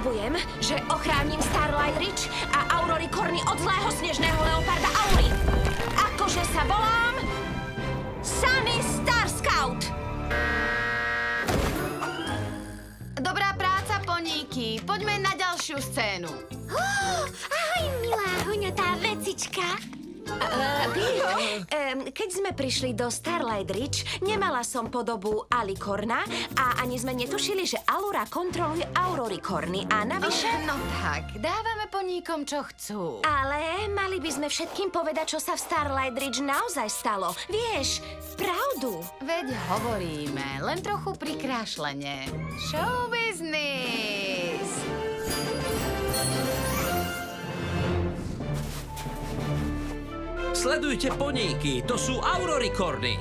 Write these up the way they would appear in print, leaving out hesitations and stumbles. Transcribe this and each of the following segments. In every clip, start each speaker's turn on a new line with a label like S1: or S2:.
S1: Sľubujem, že ochránim Starlight Ridge a Auroricorny od zlého snežného leoparda Aury. Akože sa volám Sunny Star Scout.
S2: Dobrá práca, poníky. Poďme na ďalšiu scénu.
S3: Ahoj, milá huňatá vecička.
S1: Keď sme prišli do Starlight Ridge, nemala som podobu Alicorna a ani sme netušili, že Allura kontroluje Auroricorny a navyše...
S2: No tak, dávame poníkom, čo chcú.
S1: Ale mali by sme všetkým povedať, čo sa v Starlight Ridge naozaj stalo. Vieš, pravdu.
S2: Veď hovoríme, len trochu prikrášlene. Show business!
S4: Sledujte poníky, to sú Auroricorny.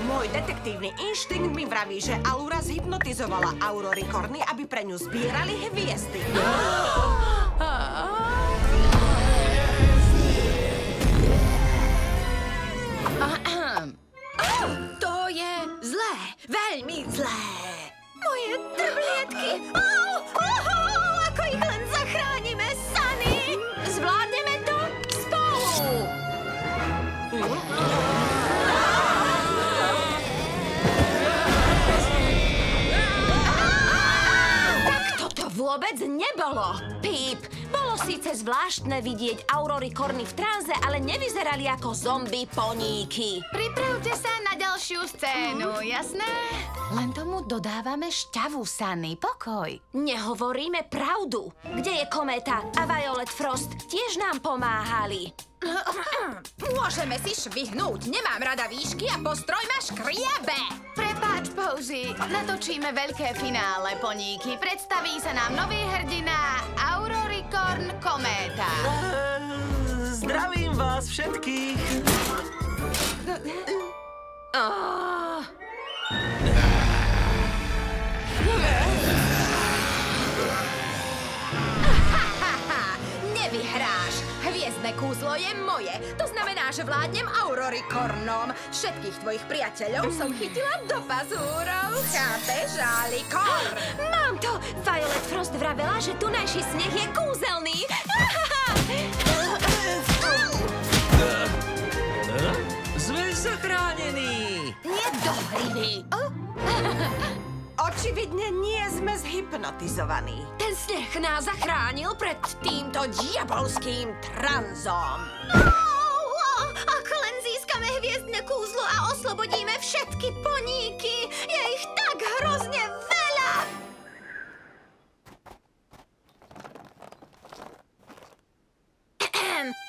S5: Môj detektívny inštinkt mi vraví, že Allura zhypnotizovala Auroricorny, aby pre ňu zbierali hviezdy.
S1: To je zlé, veľmi zlé. Moje trblietky. Ako ich len zachránime, Sunny. Zvládneme to spolu. Tak toto vôbec nebolo. Pip, bolo síce zvláštne vidieť Auroricorny v tranze, ale nevyzerali ako zombie poníky.
S2: Pripravte sa na ďalšiu scénu, jasné? Len tomu dodávame šťavu, Sunny. Pokoj.
S1: Nehovoríme pravdu. Kde je Kométa a Violet Frost? Tiež nám pomáhali.
S6: Môžeme si švihnúť. Nemám rada výšky a postroj ma škriabe.
S2: Prepáč, Posy. Natočíme veľké finále, poníky. Predstaví sa nám nový hrdina Auroricorn Kométa.
S7: Zdravím vás všetkých.
S6: Nevyhráš. Hviezdne kúzlo je moje. To znamená, že vládnem Auroricornom. Všetkých tvojich priateľov som chytila do pazúrov. Chápeš, Alikor?
S1: Mám to! Violet Frost vravela, že tunajší sneh je kúzelný.
S4: Sme zachránení.
S1: Nedohrivý.
S5: Očividne nie sme zhypnotizovaní.
S1: Ten sneh nás zachránil pred týmto diabolským tranzom.
S3: Ako len získame hviezdne kúzlo a oslobodíme všetky poníky. Je ich tak hrozne veľa.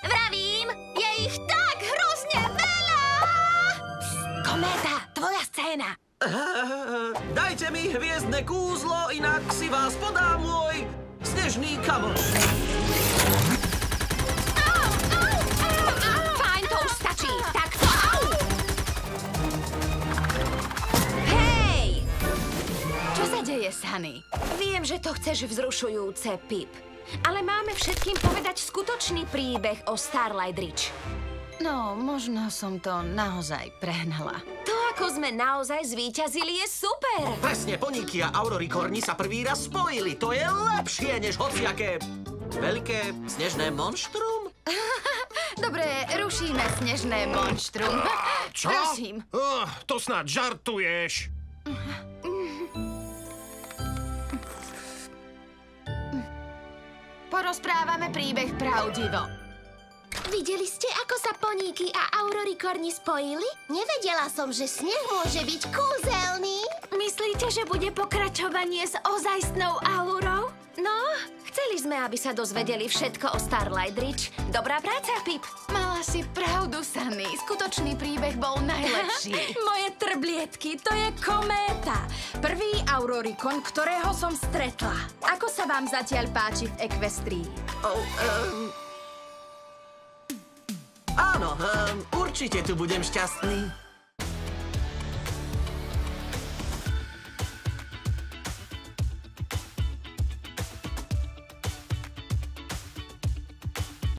S3: Vravím, je ich tak hrozne veľa.
S1: Kométa, tvoja scéna.
S7: Dajte mi hviezdne kúzlo, inak si vás podá môj snežný kamoš.
S1: Fajn, to už stačí. Takto. Hej!
S2: Čo sa deje, Sunny?
S1: Viem, že to chceš vzrušujúce, Pip. Ale máme všetkým povedať skutočný príbeh o Starlight Ridge.
S2: No, možno som to naozaj prehnala.
S1: To, ako sme naozaj zvíťazili, je super.
S7: Presne, poníky a Auroricorni sa prvý raz spojili. To je lepšie, než hociaké veľké snežné monštrum.
S2: Dobre, rušíme snežné monštrum.
S8: Čo?
S2: Prosím.
S8: To snad žartuješ.
S2: Porozprávame príbeh pravdivo.
S3: Videli ste, ako sa poníky a Auroricorni spojili? Nevedela som, že sneh môže byť kúzelný.
S1: Myslíte, že bude pokračovanie s ozajstnou Aurou? No, chceli sme, aby sa dozvedeli všetko o Starlight Ridge. Dobrá práca, Pip.
S2: Mala si pravdu, Sunny. Skutočný príbeh bol najlepší.
S1: Moje trblietky, to je Kométa.
S6: Prvý Auroricon, ktorého som stretla. Ako sa vám zatiaľ páči v Equestrii?
S7: Áno, určite tu budem šťastný.